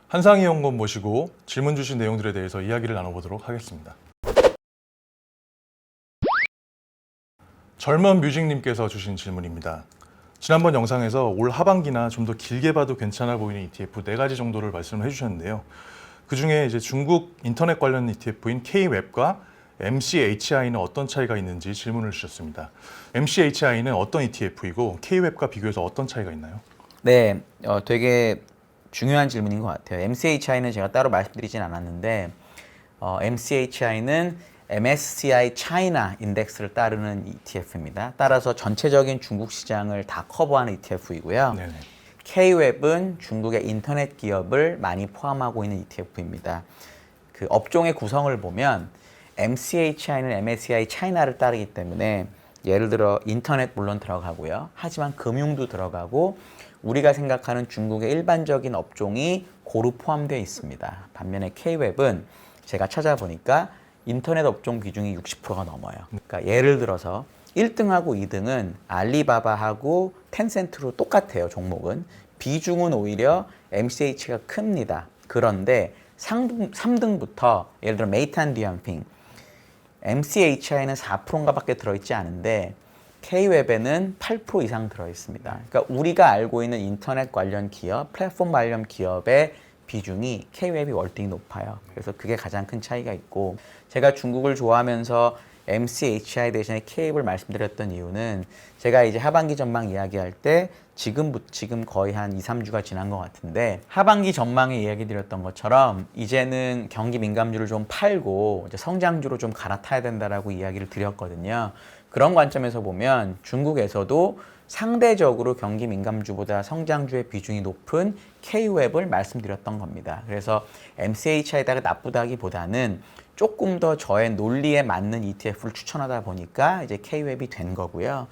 한상희 연구원 모시고 질문 주신 내용들에 대해서 이야기를 나눠보도록 하겠습니다. 젊은 뮤직님께서 주신 질문입니다. 지난번 영상에서 올 하반기나 좀 더 길게 봐도 괜찮아 보이는 ETF 4가지 정도를 말씀을 해주셨는데요. 그 중에 이제 중국 인터넷 관련 ETF인 K-웹과 MCHI는 어떤 차이가 있는지 질문을 주셨습니다. MCHI는 어떤 ETF이고 K-웹과 비교해서 어떤 차이가 있나요? 네, 되게 중요한 질문인 것 같아요. MCHI는 제가 따로 말씀드리진 않았는데 MCHI는 MSCI 차이나 인덱스를 따르는 ETF입니다. 따라서 전체적인 중국 시장을 다 커버하는 ETF이고요. 네네. K-웹은 중국의 인터넷 기업을 많이 포함하고 있는 ETF입니다. 그 업종의 구성을 보면 MCHI는 MSCI 차이나를 따르기 때문에 예를 들어 인터넷 물론 들어가고요. 하지만 금융도 들어가고 우리가 생각하는 중국의 일반적인 업종이 고루 포함되어 있습니다. 반면에 K-웹은 제가 찾아보니까 인터넷 업종 비중이 60%가 넘어요. 그러니까 예를 들어서 1등하고 2등은 알리바바하고 텐센트로 똑같아요, 종목은. 비중은 오히려 MCH가 큽니다. 그런데 3등부터 예를 들어 메이탄 디안핑, MCHI는 4%인가 밖에 들어있지 않은데 K-웹에는 8% 이상 들어있습니다. 그러니까 우리가 알고 있는 인터넷 관련 기업, 플랫폼 관련 기업의 비중이 K-웹이 월등히 높아요. 그래서 그게 가장 큰 차이가 있고, 제가 중국을 좋아하면서 MCHI 대신에 K-웹을 말씀드렸던 이유는 제가 이제 하반기 전망 이야기할 때 지금 거의 한 2, 3주가 지난 것 같은데 하반기 전망에 이야기 드렸던 것처럼 이제는 경기 민감주를 좀 팔고 이제 성장주로 좀 갈아타야 된다라고 이야기를 드렸거든요. 그런 관점에서 보면 중국에서도 상대적으로 경기 민감주보다 성장주의 비중이 높은 K-웹을 말씀드렸던 겁니다. 그래서 MCHI다가 나쁘다기보다는 조금 더 저의 논리에 맞는 ETF를 추천하다 보니까 이제 K-웹이 된 거고요.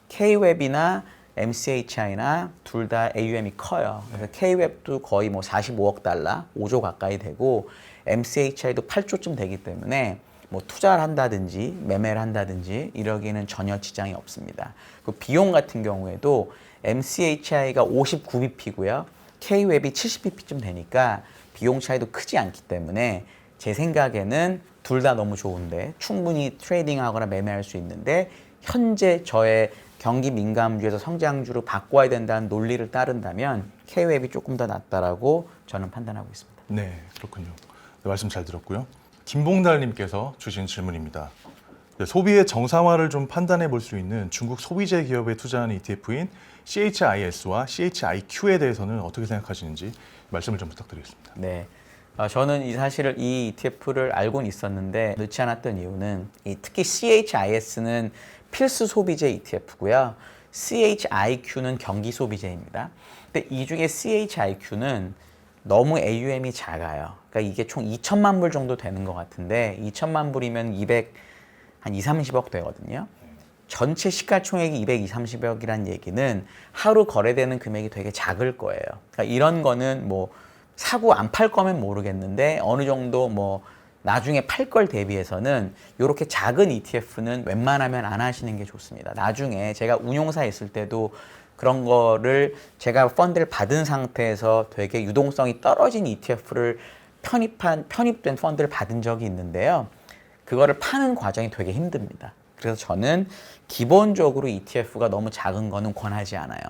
K-웹이나 MCHI나 둘 다 AUM이 커요. 그래서 K-웹도 거의 뭐 45억 달러, 5조 가까이 되고 MCHI도 8조쯤 되기 때문에 뭐 투자를 한다든지 매매를 한다든지 이러기에는 전혀 지장이 없습니다. 그 비용 같은 경우에도 MCHI가 59bp고요. K-웹이 70bp쯤 되니까 비용 차이도 크지 않기 때문에 제 생각에는 둘 다 너무 좋은데 충분히 트레이딩하거나 매매할 수 있는데 현재 저의 경기 민감주에서 성장주로 바꿔야 된다는 논리를 따른다면 K-웹이 조금 더 낫다라고 저는 판단하고 있습니다. 네, 그렇군요. 네, 말씀 잘 들었고요. 김봉달님께서 주신 질문입니다. 네, 소비의 정상화를 좀 판단해 볼 수 있는 중국 소비재 기업에 투자하는 ETF인 CHIS와 CHIQ에 대해서는 어떻게 생각하시는지 말씀을 좀 부탁드리겠습니다. 네. 저는 사실을 이 ETF를 알고는 있었는데 넣지 않았던 이유는 특히 CHIS는 필수 소비재 ETF고요. CHIQ는 경기 소비재입니다. 근데 이 중에 CHIQ는 너무 AUM이 작아요. 그러니까 이게 총 2천만 불 정도 되는 것 같은데 2천만 불이면 한 2, 30억 되거든요. 전체 시가총액이 220, 30억이란 얘기는 하루 거래되는 금액이 되게 작을 거예요. 그러니까 이런 거는 뭐 사고 안 팔 거면 모르겠는데 어느 정도 뭐 나중에 팔 걸 대비해서는 이렇게 작은 ETF는 웬만하면 안 하시는 게 좋습니다. 나중에 제가 운용사에 있을 때도 그런 거를 제가 펀드를 받은 상태에서 되게 유동성이 떨어진 ETF를 편입된 펀드를 받은 적이 있는데요. 그거를 파는 과정이 되게 힘듭니다. 그래서 저는 기본적으로 ETF가 너무 작은 거는 권하지 않아요.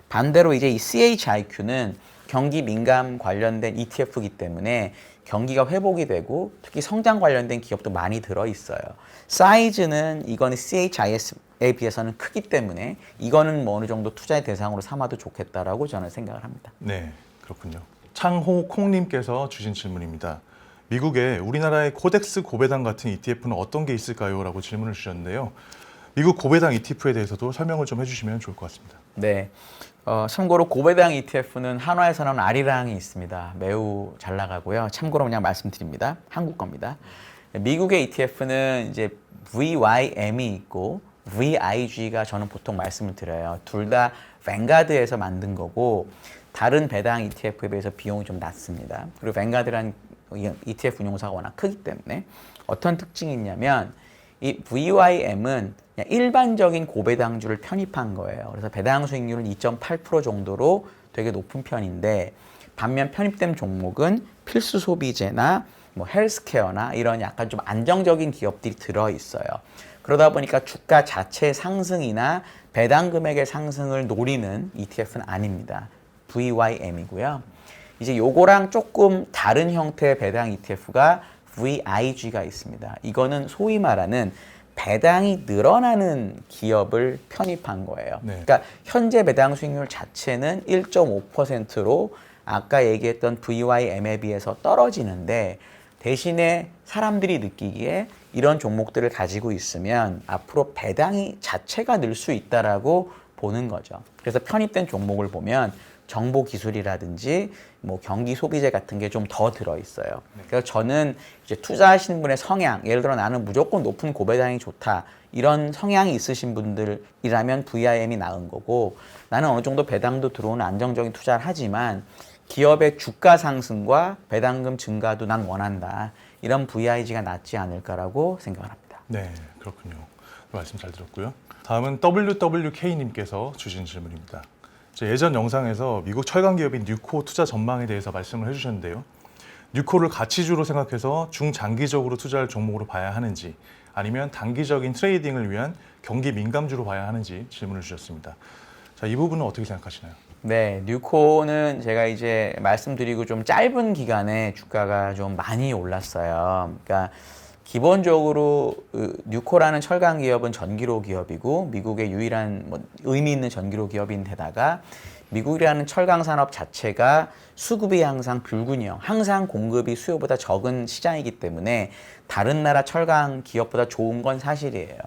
반대로 이제 이 CHIQ는 경기 민감 관련된 ETF이기 때문에 경기가 회복이 되고 특히 성장 관련된 기업도 많이 들어있어요. 사이즈는 이거는 CHIS에 비해서는 크기 때문에 이거는 뭐 어느 정도 투자의 대상으로 삼아도 좋겠다라고 저는 생각을 합니다. 네, 그렇군요. 창호콩님께서 주신 질문입니다. 미국에 우리나라의 코덱스 고배당 같은 ETF는 어떤 게 있을까요? 라고 질문을 주셨는데요. 미국 고배당 ETF에 대해서도 설명을 좀 해주시면 좋을 것 같습니다. 네. 참고로 고배당 ETF는 한화에서 나온 아리랑이 있습니다. 매우 잘 나가고요. 참고로 그냥 말씀드립니다. 한국 겁니다. 미국의 ETF는 이제 VYM이 있고 VIG가 저는 보통 말씀을 드려요. 둘 다 뱅가드에서 만든 거고 다른 배당 ETF에 비해서 비용이 좀 낮습니다. 그리고 뱅가드라는 ETF 운용사가 워낙 크기 때문에 어떤 특징이 있냐면 이 VYM은 그냥 일반적인 고배당주를 편입한 거예요. 그래서 배당 수익률은 2.8% 정도로 되게 높은 편인데 반면 편입된 종목은 필수 소비재나 뭐 헬스케어나 이런 약간 좀 안정적인 기업들이 들어 있어요. 그러다 보니까 주가 자체 상승이나 배당 금액의 상승을 노리는 ETF는 아닙니다. VYM이고요. 이제 요거랑 조금 다른 형태의 배당 ETF가 VIG가 있습니다. 이거는 소위 말하는 배당이 늘어나는 기업을 편입한 거예요. 네. 그러니까 현재 배당 수익률 자체는 1.5%로 아까 얘기했던 VYM에 비해서 떨어지는데 대신에 사람들이 느끼기에 이런 종목들을 가지고 있으면 앞으로 배당이 자체가 늘 수 있다라고 보는 거죠. 그래서 편입된 종목을 보면 정보 기술이라든지 뭐 경기 소비재 같은 게 좀 더 들어 있어요. 그래서 저는 이제 투자하시는 분의 성향, 예를 들어 나는 무조건 높은 고배당이 좋다. 이런 성향이 있으신 분들이라면 VIM이 나은 거고 나는 어느 정도 배당도 들어오는 안정적인 투자를 하지만 기업의 주가 상승과 배당금 증가도 난 원한다. 이런 VIG가 낫지 않을까라고 생각을 합니다. 네, 그렇군요. 말씀 잘 들었고요. 다음은 WWK님께서 주신 질문입니다. 예전 영상에서 미국 철강 기업인 뉴코 투자 전망에 대해서 말씀을 해주셨는데요. 뉴코를 가치주로 생각해서 중장기적으로 투자할 종목으로 봐야 하는지 아니면 단기적인 트레이딩을 위한 경기 민감주로 봐야 하는지 질문을 주셨습니다. 자, 이 부분은 어떻게 생각하시나요? 네, 뉴코는 제가 이제 말씀드리고 좀 짧은 기간에 주가가 좀 많이 올랐어요. 그러니까 기본적으로 뉴코라는 철강 기업은 전기로 기업이고 미국의 유일한 뭐 의미 있는 전기로 기업인데다가 미국이라는 철강 산업 자체가 수급이 항상 불균형, 항상 공급이 수요보다 적은 시장이기 때문에 다른 나라 철강 기업보다 좋은 건 사실이에요.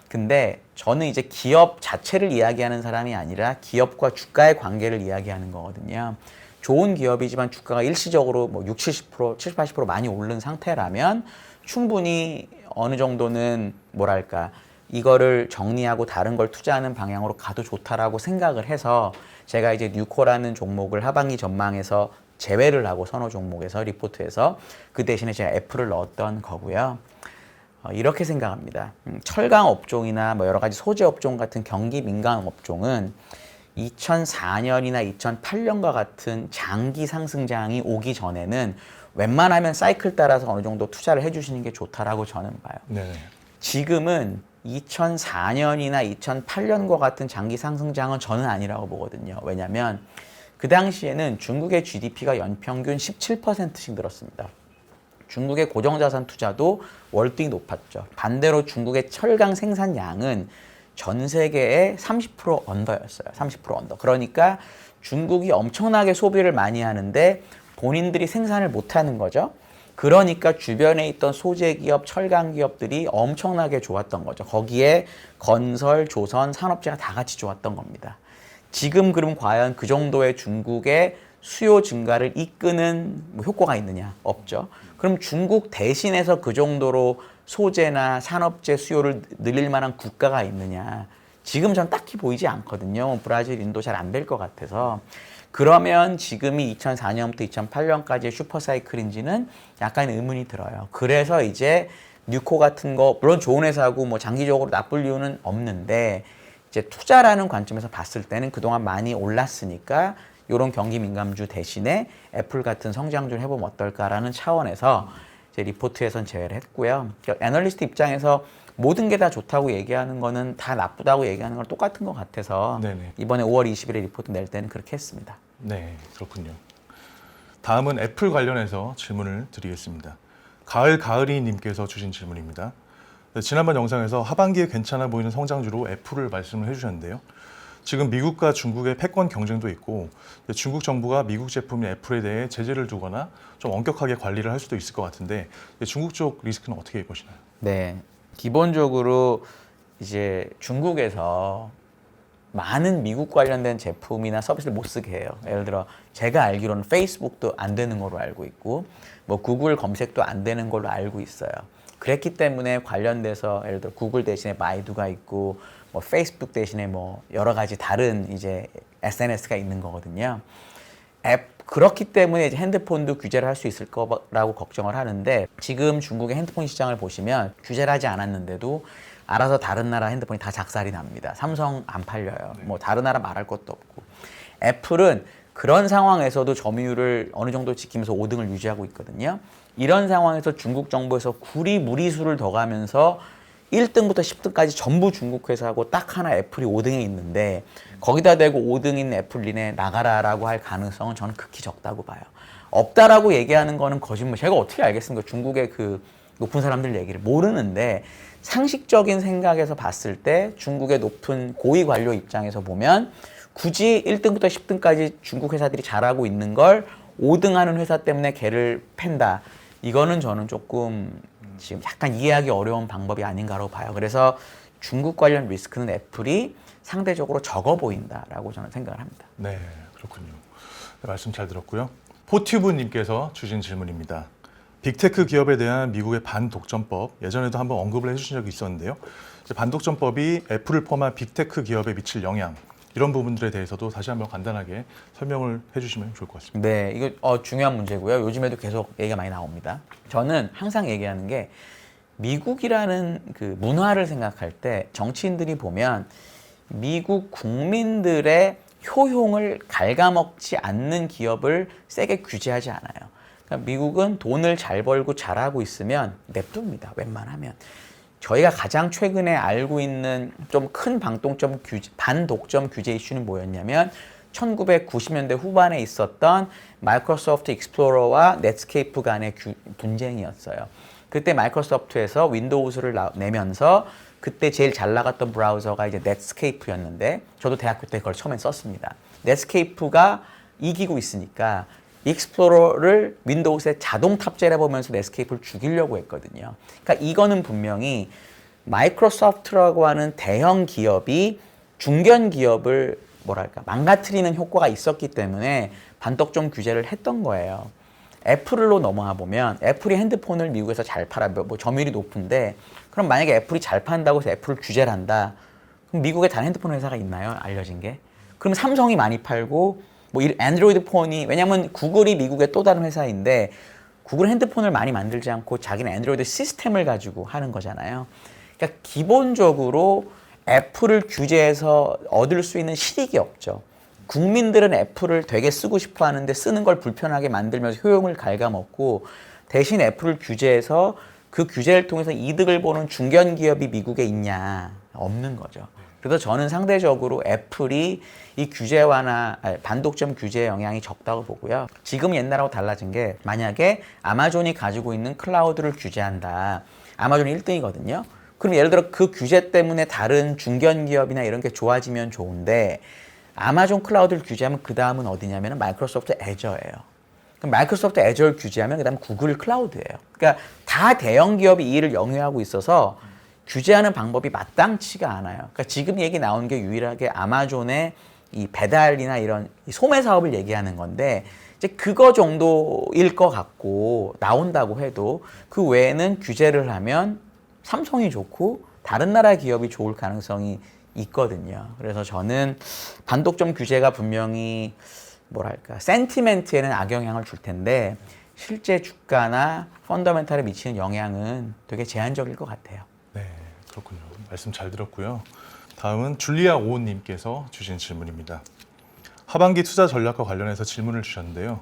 근데 저는 이제 기업 자체를 이야기하는 사람이 아니라 기업과 주가의 관계를 이야기하는 거거든요. 좋은 기업이지만 주가가 일시적으로 뭐 60, 70%, 70, 80% 많이 오른 상태라면 충분히 어느 정도는 뭐랄까 이거를 정리하고 다른 걸 투자하는 방향으로 가도 좋다라고 생각을 해서 제가 이제 뉴코라는 종목을 하반기 전망에서 제외를 하고 선호 종목에서 리포트에서 그 대신에 제가 애플을 넣었던 거고요. 이렇게 생각합니다. 철강 업종이나 뭐 여러 가지 소재 업종 같은 경기 민감 업종은 2004년이나 2008년과 같은 장기 상승장이 오기 전에는 웬만하면 사이클 따라서 어느 정도 투자를 해주시는 게 좋다라고 저는 봐요. 네. 지금은 2004년이나 2008년과 같은 장기 상승장은 저는 아니라고 보거든요. 왜냐하면 그 당시에는 중국의 GDP가 연평균 17%씩 늘었습니다. 중국의 고정자산 투자도 월등히 높았죠. 반대로 중국의 철강 생산량은 전 세계의 30% 언더였어요. 30% 언더. 그러니까 중국이 엄청나게 소비를 많이 하는데 본인들이 생산을 못하는 거죠. 그러니까 주변에 있던 소재 기업, 철강 기업들이 엄청나게 좋았던 거죠. 거기에 건설, 조선, 산업재가 다 같이 좋았던 겁니다. 지금 그럼 과연 그 정도의 중국의 수요 증가를 이끄는 효과가 있느냐? 없죠. 그럼 중국 대신해서 그 정도로 소재나 산업재 수요를 늘릴 만한 국가가 있느냐? 지금 전 딱히 보이지 않거든요. 브라질, 인도 잘 안 될 것 같아서. 그러면 지금이 2004년부터 2008년까지의 슈퍼사이클인지는 약간 의문이 들어요. 그래서 이제 뉴코 같은 거 물론 좋은 회사고 뭐 장기적으로 나쁠 이유는 없는데 이제 투자라는 관점에서 봤을 때는 그동안 많이 올랐으니까 이런 경기 민감주 대신에 애플 같은 성장주를 해보면 어떨까라는 차원에서 이제 리포트에선 제외를 했고요. 애널리스트 입장에서 모든 게 다 좋다고 얘기하는 거는 다 나쁘다고 얘기하는 건 똑같은 것 같아서 네네. 이번에 5월 20일에 리포트 낼 때는 그렇게 했습니다. 네, 그렇군요. 다음은 애플 관련해서 질문을 드리겠습니다. 가을이님께서 주신 질문입니다. 지난번 영상에서 하반기에 괜찮아 보이는 성장주로 애플을 말씀을 해주셨는데요. 지금 미국과 중국의 패권 경쟁도 있고 중국 정부가 미국 제품인 애플에 대해 제재를 두거나 좀 엄격하게 관리를 할 수도 있을 것 같은데 중국 쪽 리스크는 어떻게 보시나요? 네, 기본적으로 이제 중국에서 많은 미국 관련된 제품이나 서비스를 못 쓰게 해요. 예를 들어 제가 알기로는 페이스북도 안 되는 걸로 알고 있고 뭐 구글 검색도 안 되는 걸로 알고 있어요. 그랬기 때문에 관련돼서 예를 들어 구글 대신에 바이두가 있고 뭐 페이스북 대신에 뭐 여러 가지 다른 이제 SNS가 있는 거거든요. 그렇기 때문에 이제 핸드폰도 규제를 할 수 있을 거라고 걱정을 하는데 지금 중국의 핸드폰 시장을 보시면 규제를 하지 않았는데도 알아서 다른 나라 핸드폰이 다 작살이 납니다. 삼성 안 팔려요. 뭐 다른 나라 말할 것도 없고. 애플은 그런 상황에서도 점유율을 어느 정도 지키면서 5등을 유지하고 있거든요. 이런 상황에서 중국 정부에서 구리 무리수를 더 가면서 1등부터 10등까지 전부 중국 회사고 딱 하나 애플이 5등에 있는데 거기다 대고 5등인 애플 니네 나가라라고 할 가능성은 저는 극히 적다고 봐요. 없다라고 얘기하는 거는 거짓말. 제가 어떻게 알겠습니까? 중국의 그 높은 사람들 얘기를 모르는데 상식적인 생각에서 봤을 때 중국의 높은 고위 관료 입장에서 보면 굳이 1등부터 10등까지 중국 회사들이 잘하고 있는 걸 5등 하는 회사 때문에 걔를 팬다. 이거는 저는 조금 지금 약간 이해하기 어려운 방법이 아닌가라고 봐요. 그래서 중국 관련 리스크는 애플이 상대적으로 적어 보인다라고 저는 생각을 합니다. 네, 그렇군요. 네, 말씀 잘 들었고요. 포튜브님께서 주신 질문입니다. 빅테크 기업에 대한 미국의 반독점법, 예전에도 한번 언급을 해주신 적이 있었는데요. 반독점법이 애플을 포함한 빅테크 기업에 미칠 영향, 이런 부분들에 대해서도 다시 한번 간단하게 설명을 해주시면 좋을 것 같습니다. 네, 이거 중요한 문제고요. 요즘에도 계속 얘기가 많이 나옵니다. 저는 항상 얘기하는 게 미국이라는 그 문화를 생각할 때 정치인들이 보면 미국 국민들의 효용을 갉아먹지 않는 기업을 세게 규제하지 않아요. 그러니까 미국은 돈을 잘 벌고 잘하고 있으면 냅둡니다. 웬만하면. 저희가 가장 최근에 알고 있는 좀 큰 반독점 규제 이슈는 뭐였냐면 1990년대 후반에 있었던 마이크로소프트 익스플로러와 넷스케이프 간의 분쟁이었어요. 그때 마이크로소프트에서 윈도우즈를 내면서 그때 제일 잘 나갔던 브라우저가 이제 넷스케이프였는데 저도 대학교 때 그걸 처음에 썼습니다. 넷스케이프가 이기고 있으니까 익스플로러를 윈도우스에 자동 탑재해 보면서 넷스케이프를 죽이려고 했거든요. 그러니까 이거는 분명히 마이크로소프트라고 하는 대형 기업이 중견 기업을 뭐랄까 망가뜨리는 효과가 있었기 때문에 반독점 규제를 했던 거예요. 애플로 넘어가 보면 애플이 핸드폰을 미국에서 잘 팔아 뭐 점유율이 높은데 그럼 만약에 애플이 잘 판다고 해서 애플을 규제를 한다. 그럼 미국에 다른 핸드폰 회사가 있나요? 알려진 게? 그럼 삼성이 많이 팔고 뭐 안드로이드 폰이 왜냐면 구글이 미국의 또 다른 회사인데 구글 핸드폰을 많이 만들지 않고 자기는 안드로이드 시스템을 가지고 하는 거잖아요. 그러니까 기본적으로 애플을 규제해서 얻을 수 있는 실익이 없죠. 국민들은 애플을 되게 쓰고 싶어 하는데 쓰는 걸 불편하게 만들면서 효용을 갉아먹고 대신 애플을 규제해서 그 규제를 통해서 이득을 보는 중견 기업이 미국에 있냐? 없는 거죠. 그래서 저는 상대적으로 애플이 이 규제 완화, 반독점 규제의 영향이 적다고 보고요. 지금 옛날하고 달라진 게 만약에 아마존이 가지고 있는 클라우드를 규제한다. 아마존이 1등이거든요. 그럼 예를 들어 그 규제 때문에 다른 중견 기업이나 이런 게 좋아지면 좋은데 아마존 클라우드를 규제하면 그 다음은 어디냐면 마이크로소프트 애저예요. 그럼 마이크로소프트 애저를 규제하면 그 다음 구글 클라우드예요. 그러니까 다 대형 기업이 이 일을 영위하고 있어서 규제하는 방법이 마땅치가 않아요. 그러니까 지금 얘기 나온 게 유일하게 아마존의 이 배달이나 이런 소매 사업을 얘기하는 건데 이제 그거 정도일 것 같고 나온다고 해도 그 외에는 규제를 하면 삼성이 좋고 다른 나라 기업이 좋을 가능성이 있거든요. 그래서 저는 반독점 규제가 분명히 뭐랄까 센티멘트에는 악영향을 줄 텐데 실제 주가나 펀더멘탈에 미치는 영향은 되게 제한적일 것 같아요. 네, 그렇군요. 말씀 잘 들었고요. 다음은 줄리아 오은님께서 주신 질문입니다. 하반기 투자 전략과 관련해서 질문을 주셨는데요.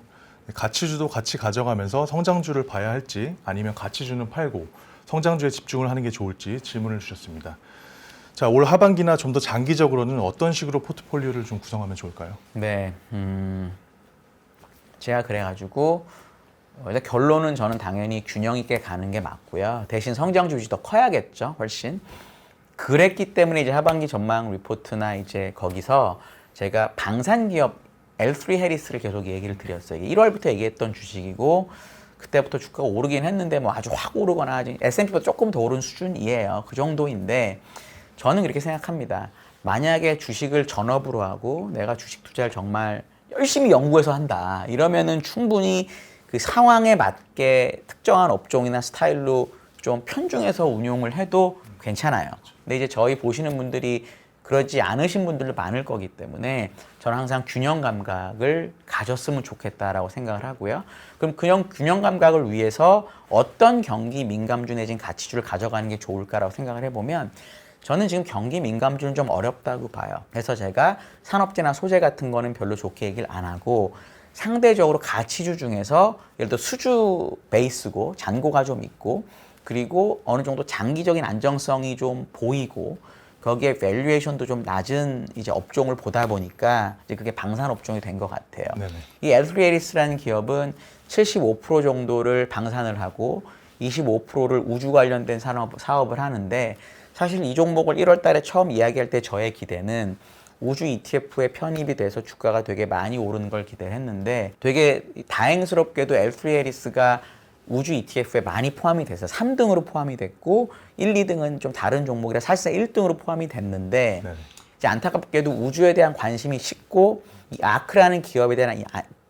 가치주도 같이 가져가면서 성장주를 봐야 할지 아니면 가치주는 팔고 성장주에 집중을 하는 게 좋을지 질문을 주셨습니다. 자, 올 하반기나 좀 더 장기적으로는 어떤 식으로 포트폴리오를 좀 구성하면 좋을까요? 네, 제가 그래가지고 일단 결론은 저는 당연히 균형 있게 가는 게 맞고요. 대신 성장주 위주 더 커야겠죠, 훨씬. 그랬기 때문에 이제 하반기 전망 리포트나 이제 거기서 제가 방산 기업 L3 해리스를 계속 얘기를 드렸어요. 1월부터 얘기했던 주식이고 그때부터 주가가 오르긴 했는데 뭐 아주 확 오르거나 S&P보다 조금 더 오른 수준이에요. 그 정도인데 저는 그렇게 생각합니다. 만약에 주식을 전업으로 하고 내가 주식 투자를 정말 열심히 연구해서 한다. 이러면은 충분히 그 상황에 맞게 특정한 업종이나 스타일로 좀 편중해서 운용을 해도 괜찮아요. 근데 이제 저희 보시는 분들이 그러지 않으신 분들도 많을 거기 때문에 저는 항상 균형 감각을 가졌으면 좋겠다라고 생각을 하고요. 그럼 균형 감각을 위해서 어떤 경기 민감주 내진 가치주를 가져가는 게 좋을까라고 생각을 해보면 저는 지금 경기 민감주는 좀 어렵다고 봐요. 그래서 제가 산업재나 소재 같은 거는 별로 좋게 얘기를 안 하고 상대적으로 가치주 중에서 예를 들어 수주 베이스고 잔고가 좀 있고 그리고 어느 정도 장기적인 안정성이 좀 보이고 거기에 밸류에이션도 좀 낮은 이제 업종을 보다 보니까 이제 그게 방산 업종이 된 것 같아요. 네네. 이 L3Harris라는 기업은 75% 정도를 방산을 하고 25%를 우주 관련된 사업을 하는데 사실 이 종목을 1월 달에 처음 이야기할 때 저의 기대는 우주 ETF에 편입이 돼서 주가가 되게 많이 오르는 걸 기대했는데 되게 다행스럽게도 L3Harris가 우주 ETF에 많이 포함이 돼서 3등으로 포함이 됐고 1, 2등은 좀 다른 종목이라 사실상 1등으로 포함이 됐는데 네네. 이제 안타깝게도 우주에 대한 관심이 식고 이 아크라는 기업에 대한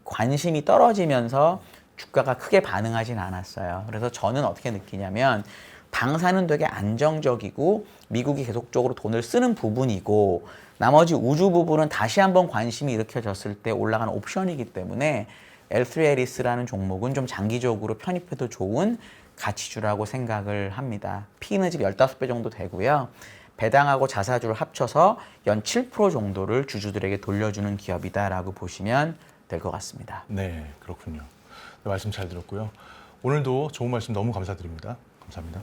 관심이 떨어지면서 주가가 크게 반응하진 않았어요. 그래서 저는 어떻게 느끼냐면 방사는 되게 안정적이고 미국이 계속적으로 돈을 쓰는 부분이고 나머지 우주 부분은 다시 한번 관심이 일으켜졌을 때 올라가는 옵션이기 때문에 L3Harris라는 종목은 좀 장기적으로 편입해도 좋은 가치주라고 생각을 합니다. P는 지금 15배 정도 되고요. 배당하고 자사주를 합쳐서 연 7% 정도를 주주들에게 돌려주는 기업이다라고 보시면 될 것 같습니다. 네, 그렇군요. 네, 말씀 잘 들었고요. 오늘도 좋은 말씀 너무 감사드립니다. 감사합니다.